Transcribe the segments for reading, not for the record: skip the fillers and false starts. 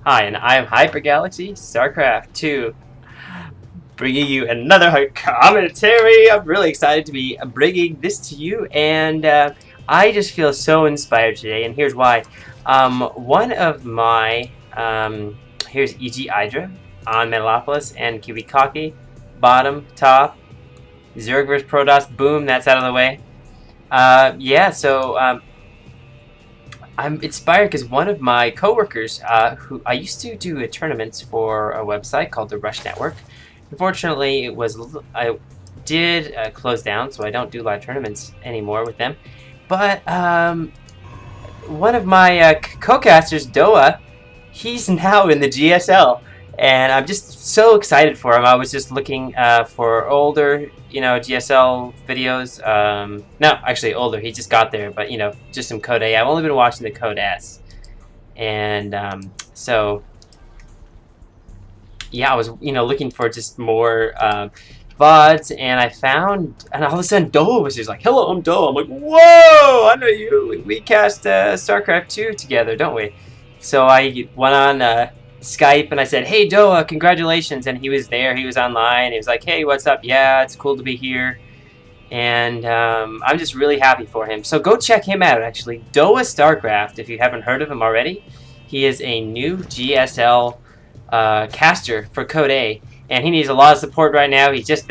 Hi, and I am HyperGalaxy Starcrft 2, bringing you another commentary. I'm really excited to be bringing this to you, and I just feel so inspired today, and here's why. One of my, here's E.G. Idra on Metalopolis and KiwiKaki, bottom, top, Zerg vs Protoss, boom, that's out of the way. I'm inspired because one of my coworkers, who I used to do tournaments for a website called the Rush Network. Unfortunately, I did close down, so I don't do live tournaments anymore with them. But one of my co-casters, Doa, he's now in the GSL, and I'm just so excited for him. I was just looking for older, GSL videos. No, actually older. He just got there, but just some Code A. I've only been watching the Code S, and so yeah, I was looking for just more VODs, and I found, and all of a sudden Doa was just like, "Hello, I'm Doa." I'm like, "Whoa, I know you. We cast Starcrft 2 together, don't we?" So I went on Skype and I said, "Hey Doa, congratulations," and he was there, he was online, he was like, "Hey, what's up? Yeah, it's cool to be here," and I'm just really happy for him. So go check him out, actually. Doa Starcrft, if you haven't heard of him already. He is a new GSL caster for Code A, and he needs a lot of support right now. He just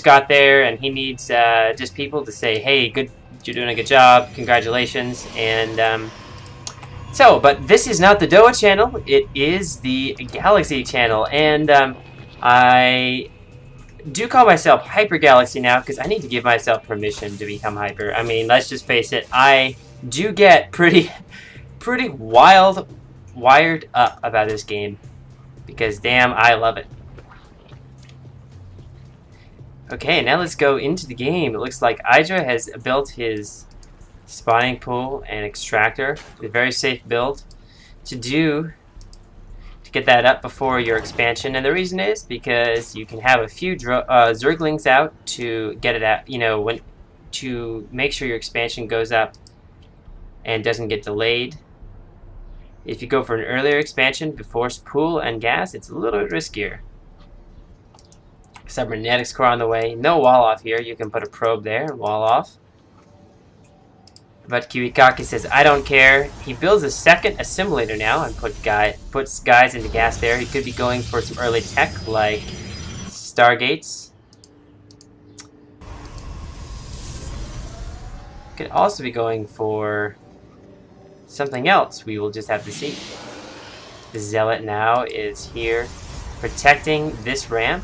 got there, and he needs just people to say, "Hey, good, you're doing a good job, congratulations," and but this is not the Doa channel, it is the Galaxy channel, and I do call myself HyperGalaxy now because I need to give myself permission to become Hyper. I mean, let's just face it, I do get pretty wired up about this game, because damn, I love it. Okay, now let's go into the game. It looks like Idra has built his spawning pool and extractor, a very safe build to get that up before your expansion, and the reason is because you can have a few Zerglings out to get it out, to make sure your expansion goes up and doesn't get delayed. If you go for an earlier expansion before pool and gas, it's a little bit riskier. Cybernetics core on the way, no wall off here. You can put a probe there and wall off. But KiwiKaki says, "I don't care." He builds a second assimilator now and puts guys into gas there. He could be going for some early tech like Stargates. Could also be going for something else. We will just have to see. The Zealot now is here protecting this ramp.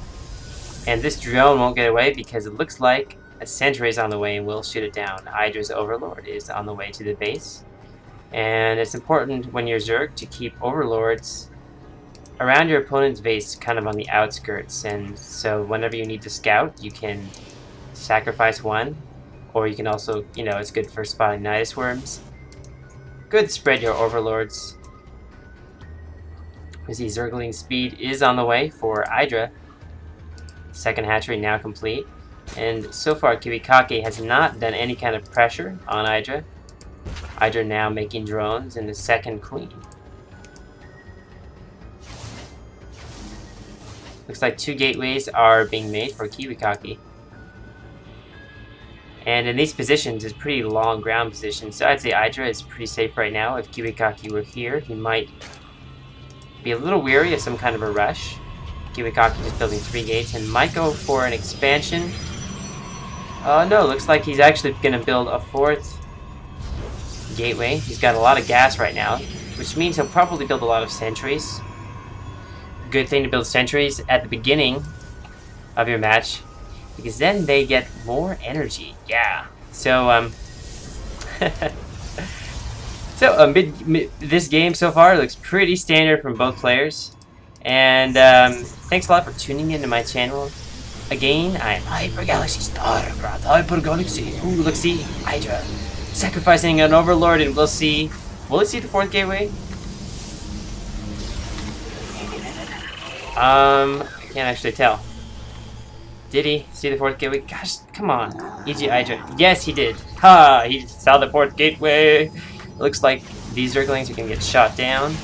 And this drone won't get away because it looks like a sentry is on the way and will shoot it down. Idra's Overlord is on the way to the base. And it's important when you're Zerg to keep Overlords around your opponent's base, kind of on the outskirts. And so whenever you need to scout, you can sacrifice one. Or you can also, it's good for spotting Nidus worms. Good to spread your Overlords. We see Zergling speed is on the way for Idra. Second hatchery now complete. And so far, KiwiKaki has not done any kind of pressure on Idra. Idra now making drones in the second queen. Looks like 2 gateways are being made for KiwiKaki. And in these positions, it's pretty long ground position, so I'd say Idra is pretty safe right now. If KiwiKaki were here, he might be a little weary of some kind of a rush. KiwiKaki is building 3 gates and might go for an expansion. No, looks like he's actually going to build a 4th gateway. He's got a lot of gas right now, which means he'll probably build a lot of sentries. Good thing to build sentries at the beginning of your match, because then they get more energy. Yeah. So, this game so far looks pretty standard from both players. And thanks a lot for tuning into my channel. Again, I'm HyperGalaxy Starcrft, HyperGalaxy. Ooh, let's see, Idra sacrificing an Overlord, and we'll see. Will it see the 4th gateway? I can't actually tell. Did he see the 4th gateway? Gosh, come on, E.G. Idra. Yes, he did. Ha! He saw the 4th gateway. It looks like these Zerglings are gonna get shot down.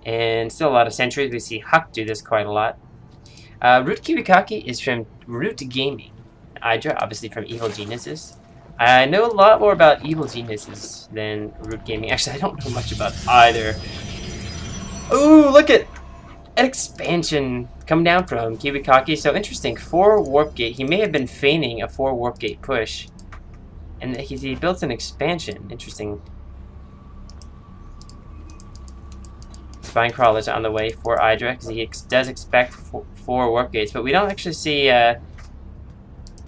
And still a lot of sentries. We see Huck do this quite a lot. Root KiwiKaki is from Root Gaming. Idra, obviously from Evil Geniuses. I know a lot more about Evil Geniuses than Root Gaming. Actually, I don't know much about either. Ooh, look at an expansion come down from KiwiKaki. So interesting. 4 warp gate. He may have been feigning a 4 warp gate push. And he built an expansion. Interesting. Spine crawlers on the way for Idra, because he does expect 4 warp gates, but we don't actually see.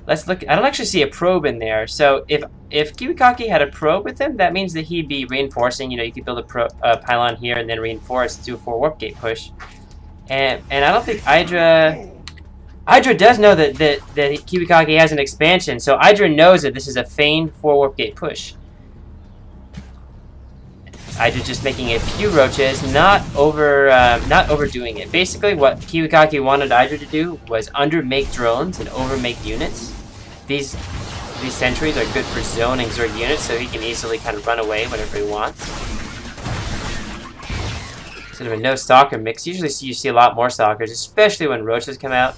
Let's look. I don't actually see a probe in there. So if KiwiKaki had a probe with him, that means that he'd be reinforcing. You know, you could build a pylon here and then reinforce, do a 4 warp gate push, and I don't think Idra does know that KiwiKaki has an expansion. So Idra knows that this is a feigned 4 warp gate push. Idra just making a few roaches, not overdoing it. Basically, what KiwiKaki wanted Idra to do was undermake drones and overmake units. These sentries are good for zoning Zerg units, so he can easily kind of run away whenever he wants. Sort of a no stalker mix. Usually you see a lot more stalkers, especially when roaches come out.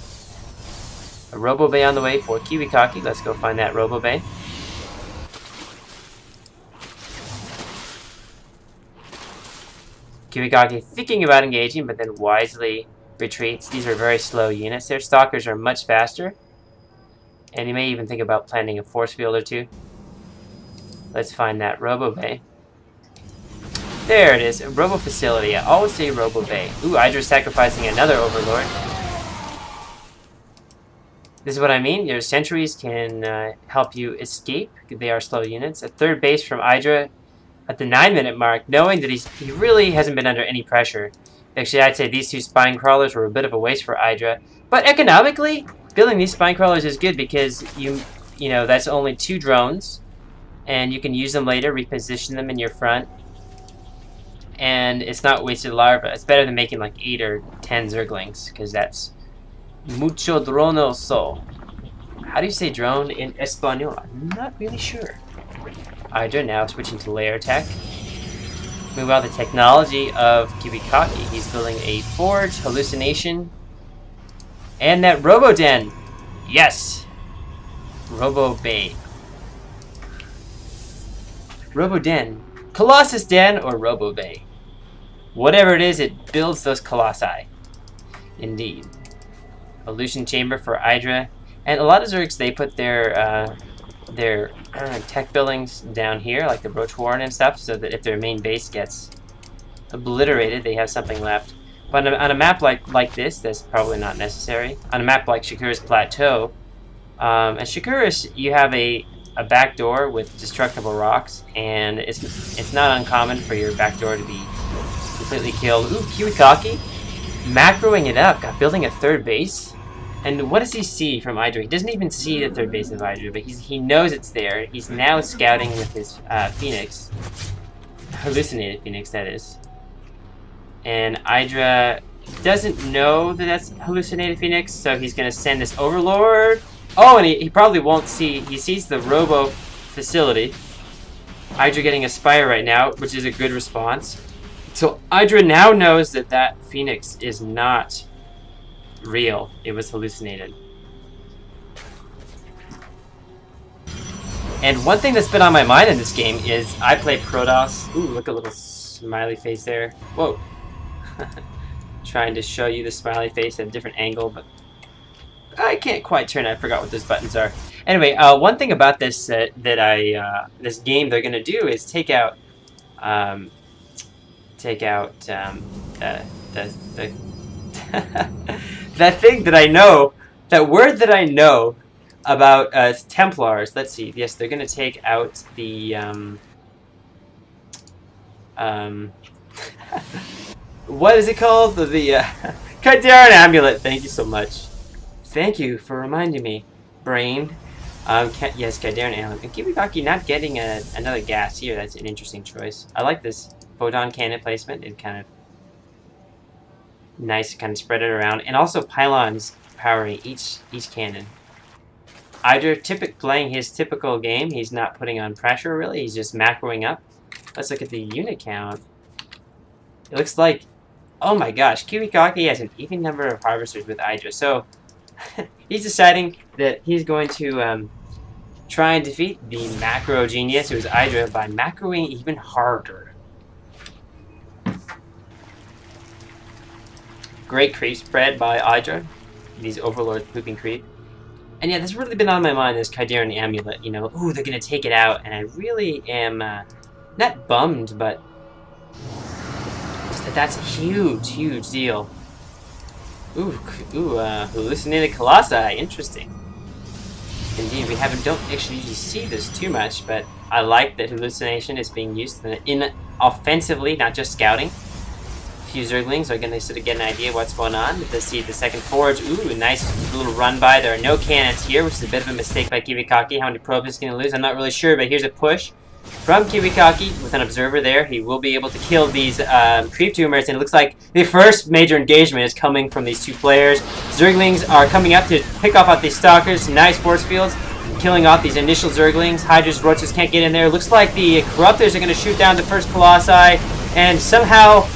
A Robo Bay on the way for KiwiKaki. Let's go find that Robo Bay. KiwiKaki thinking about engaging, but then wisely retreats. These are very slow units. Their stalkers are much faster. And you may even think about planting a force field or 2. Let's find that Robo Bay. There it is. A Robo Facility. I always say Robo Bay. Ooh, Idra's sacrificing another Overlord. This is what I mean. Your sentries can help you escape. They are slow units. A 3rd base from Idra at the 9-minute mark, knowing that he really hasn't been under any pressure. Actually, I'd say these 2 spine crawlers were a bit of a waste for Idra. But economically, building these spine crawlers is good because you know that's only 2 drones, and you can use them later, reposition them in your front, and it's not wasted larva. It's better than making like 8 or 10 Zerglings, because that's mucho dronoso. How do you say drone in Espanol? I'm not really sure. Idra now switching to layer tech. Meanwhile, the technology of KiwiKaki, he's building a forge, hallucination, and that Robo Den. Yes! Robo Bay. Robo Den. Colossus Den or Robo Bay. Whatever it is, it builds those colossi. Indeed. Illusion chamber for Idra. And a lot of Zergs, they put their tech buildings down here, like the Roach Warren and stuff, so that if their main base gets obliterated, they have something left. But on a map like this, that's probably not necessary. On a map like Shakura's Plateau, at Shakura's, you have a back door with destructible rocks, and it's not uncommon for your back door to be completely killed. Ooh, KiwiKaki, macroing it up, building a 3rd base. And what does he see from Idra? He doesn't even see the 3rd base of Idra, but he knows it's there. He's now scouting with his Phoenix. Hallucinated Phoenix, that is. And Idra doesn't know that that's Hallucinated Phoenix, so he's going to send this Overlord. Oh, and he probably won't see. He sees the Robo Facility. Idra getting a Spire right now, which is a good response. So Idra now knows that that Phoenix is not real. It was hallucinated. And one thing that's been on my mind in this game is I play Protoss. Ooh, look, a little smiley face there. Whoa. Trying to show you the smiley face at a different angle, but I can't quite turn. I forgot what those buttons are. Anyway, one thing about this this game they're gonna do is take out the that thing that I know, that word that I know about Templars. Let's see. Yes, they're going to take out the what is it called? The Kadaran Amulet. Thank you so much. Thank you for reminding me, brain. Yes, Kadaran Amulet. And KiwiKaki not getting another gas here. That's an interesting choice. I like this photon cannon placement. It kind of nice, kind of spread it around, and also pylons powering each cannon. Idra playing his typical game. He's not putting on pressure really. He's just macroing up. Let's look at the unit count. It looks like Oh my gosh, KiwiKaki has an even number of harvesters with Idra, so he's deciding that he's going to try and defeat the macro genius, who is Idra, by macroing even harder. Great creep spread by Idra. These overlords pooping creep. And yeah, that's really been on my mind, this Chimerian amulet. You know, ooh, they're gonna take it out, and I really am not bummed, but just that that's a huge, huge deal. Ooh, hallucinated colossi, interesting. Indeed, don't actually see this too much, but I like that hallucination is being used in offensively, not just scouting. A few Zerglings are going to sort of get an idea what's going on. Let's see the second forge. Ooh, nice little run by. There are no cannons here, which is a bit of a mistake by KiwiKaki. How many probes is going to lose? I'm not really sure, but here's a push from KiwiKaki with an observer there. He will be able to kill these creep tumors, and it looks like the first major engagement is coming from these two players. Zerglings are coming up to pick off these stalkers. Nice force fields, killing off these initial Zerglings. Hydras, Roaches can't get in there. Looks like the Corruptors are going to shoot down the first Colossi, and somehow,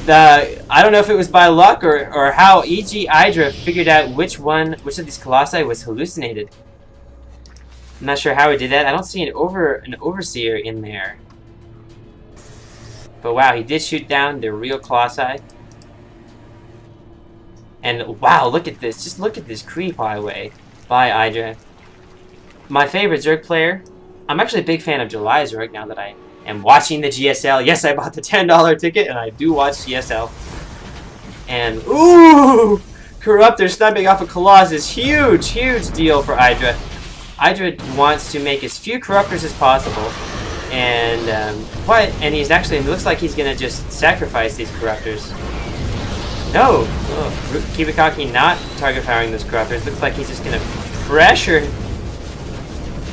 I don't know if it was by luck or how E.G. Idra figured out which of these Colossi was hallucinated. I'm not sure how he did that. I don't see an overseer in there. But wow, he did shoot down the real Colossi. And wow, look at this. Just look at this creep highway by Idra. My favorite Zerg player. I'm actually a big fan of July Zerg now that I am watching the GSL. Yes, I bought the $10 ticket and I do watch GSL. And ooh! Corruptor sniping off a Colossus. Huge, huge deal for Idra. Idra wants to make as few Corruptors as possible, and he's actually, it looks like he's gonna just sacrifice these Corruptors. No! Oh, KiwiKaki not target firing those Corruptors. Looks like he's just gonna pressure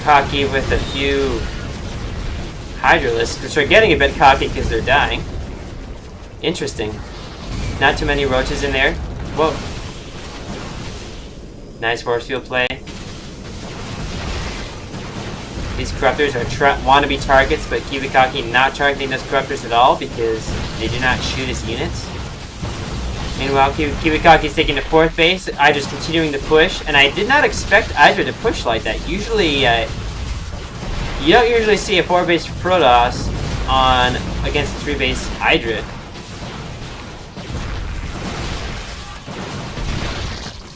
Kaki with a few Hydralisks, which are getting a bit cocky because they're dying. Interesting. Not too many Roaches in there. Whoa. Nice force field play. These Corruptors are wannabe targets, but KiwiKaki not targeting those Corruptors at all because they do not shoot his units. Meanwhile, KiwiKaki is taking the 4th base. Idra's continuing to push, and I did not expect Idra to push like that. Usually, you don't usually see a 4-base Protoss against a 3-base Idra.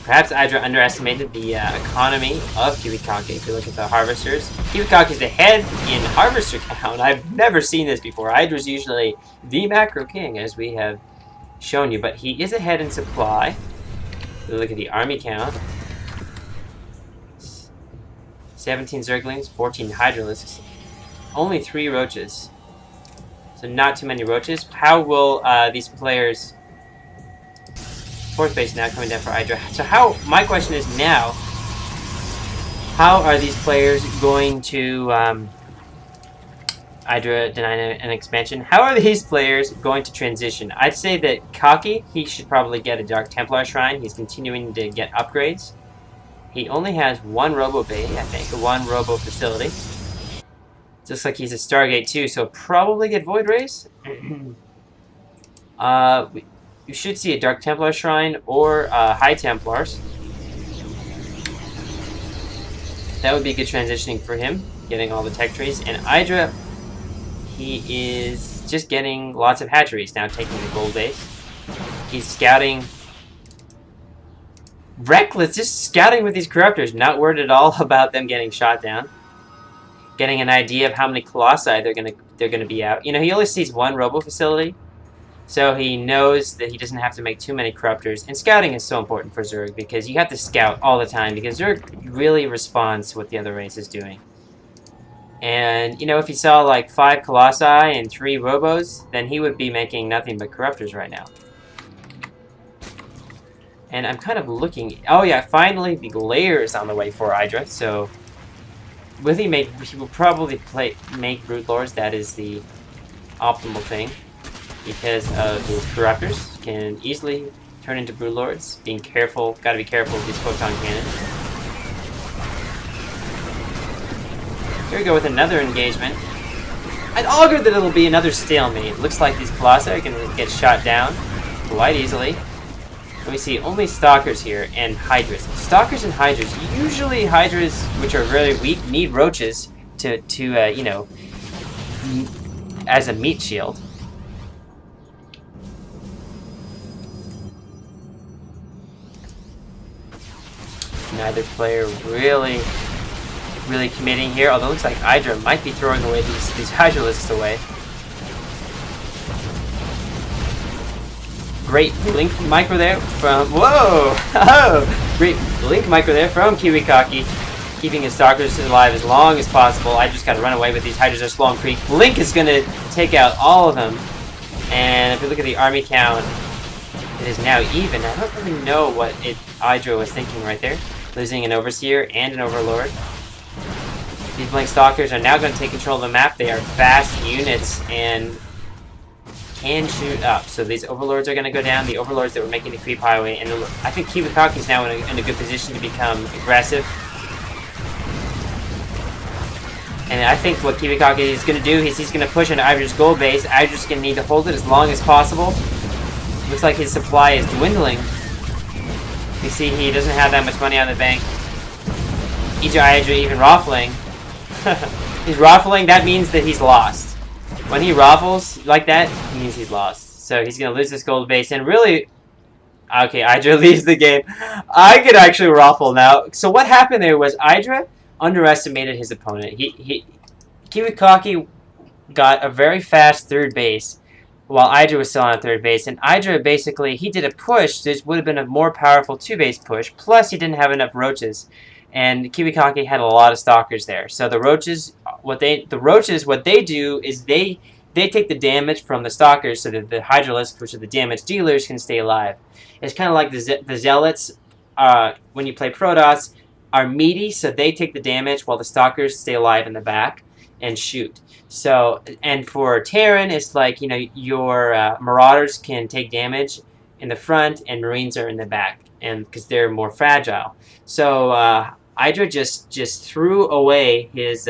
Perhaps Idra underestimated the economy of KiwiKaki. If you look at the harvesters, KiwiKaki is ahead in harvester count. I've never seen this before. Idra's usually the macro king, as we have shown you, but he is ahead in supply. Look at the army count: 17 Zerglings, 14 Hydralisks, only 3 Roaches. So not too many Roaches. How will these players? 4th base now coming down for Idra. So my question is now, how are these players going to, Idra denying an expansion, how are these players going to transition? I'd say that Kaki, he should probably get a Dark Templar Shrine. He's continuing to get upgrades. He only has 1 Robo Bay, I think, 1 Robo Facility. Looks like he's a Stargate too, so probably get Void Rays. You should see a Dark Templar Shrine or High Templars. That would be good transitioning for him, getting all the tech trees. And Idra, he is just getting lots of hatcheries now, taking the gold base. He's scouting. Reckless, just scouting with these Corruptors, not worried at all about them getting shot down. Getting an idea of how many Colossi they're gonna be out. You know, he only sees 1 Robo Facility. So he knows that he doesn't have to make too many Corruptors. And scouting is so important for Zerg because you have to scout all the time because Zerg really responds to what the other race is doing. And, you know, if he saw like 5 Colossi and 3 Robos, then he would be making nothing but Corruptors right now. And I'm kind of looking... Oh yeah, finally the Lair is on the way for Idra. So he will probably make Brood Lords. That is the optimal thing. Because of his Corruptors can easily turn into Brood Lords. Being careful, gotta be careful with these photon cannons. Here we go with another engagement. I'd augur that it'll be another stalemate. It looks like these Colossi are gonna get shot down. quite easily. Let me see, only Stalkers here and Hydras. Stalkers and Hydras. Usually Hydras, which are very weak, need roaches to you know, as a meat shield. Neither player really committing here, although it looks like Idra might be throwing away these Hydralisks away. Great blink micro there from, whoa! Oh, great blink micro there from KiwiKaki, keeping his Stalkers alive as long as possible. I just gotta run away with these Hydras. Are slow and creep. Blink is gonna take out all of them, and if you look at the army count, it is now even. I don't really know what Idra was thinking right there. Losing an Overseer and an Overlord. These Blink Stalkers are now going to take control of the map. They are fast units and can shoot up. So these Overlords are going to go down. The Overlords that were making the creep highway. And I think KiwiKaki is now in a good position to become aggressive. And I think what KiwiKaki is going to do is he's going to push into Idra's gold base. Idra's going to need to hold it as long as possible. Looks like his supply is dwindling. You see, he doesn't have that much money on the bank. Idra even raffling. He's raffling, that means that he's lost. When he raffles like that, it means he's lost. So he's going to lose this gold base. And really, okay, Idra leaves the game. I could actually raffle now. So what happened there was Idra underestimated his opponent. KiwiKaki got a very fast third base, while Idra was still on third base. And Idra basically, he did a push that would have been a more powerful two-base push, plus he didn't have enough roaches. And KiwiKaki had a lot of Stalkers there. So the roaches, what they do is they take the damage from the Stalkers so that the Hydralisks, which are the damage dealers, can stay alive. It's kind of like the Zealots, when you play Protoss, are meaty, so they take the damage while the Stalkers stay alive in the back and shoot. So, and for Terran, it's like, you know, your Marauders can take damage in the front and Marines are in the back, and because they're more fragile. So Idra just threw away his,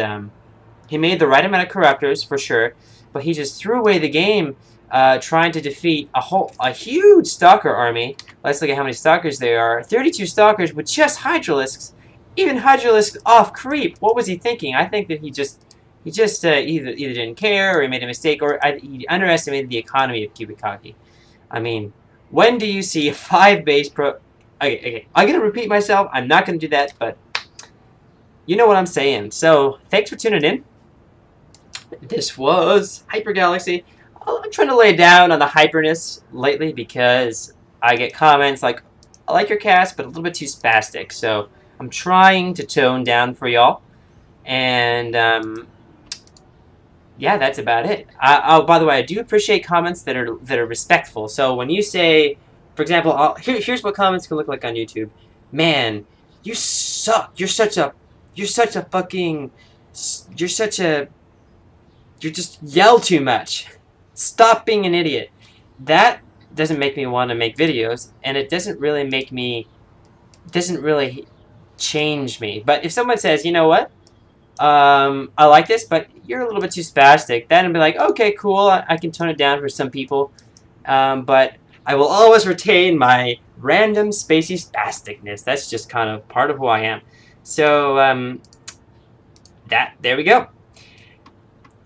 he made the right amount of Corruptors for sure, but he just threw away the game trying to defeat a huge Stalker army. Let's look at how many Stalkers there are. 32 Stalkers with just Hydralisks. Even Hydralisks off creep. What was he thinking? I think that he just either didn't care, or he made a mistake, or he underestimated the economy of KiwiKaki. I mean, when do you see a 5-base pro... Okay, I'm going to repeat myself. I'm not going to do that, but you know what I'm saying. So, thanks for tuning in. This was HyperGalaxy. I'm trying to lay down on the hyperness lately because I get comments like, I like your cast, but a little bit too spastic. So, I'm trying to tone down for y'all. And, yeah, that's about it. Oh, by the way, I do appreciate comments that are respectful. So when you say, for example, here's what comments can look like on YouTube. Man, you suck. You just yell too much. Stop being an idiot. That doesn't make me want to make videos, and it doesn't really change me. But if someone says, you know what? I like this, but you're a little bit too spastic. Then I'd be like, okay, cool, I can tone it down for some people. But I will always retain my random, spacey spasticness. That's just kind of part of who I am. So, there we go.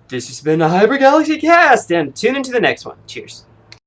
This has been a HyperGalaxy cast, and tune into the next one. Cheers.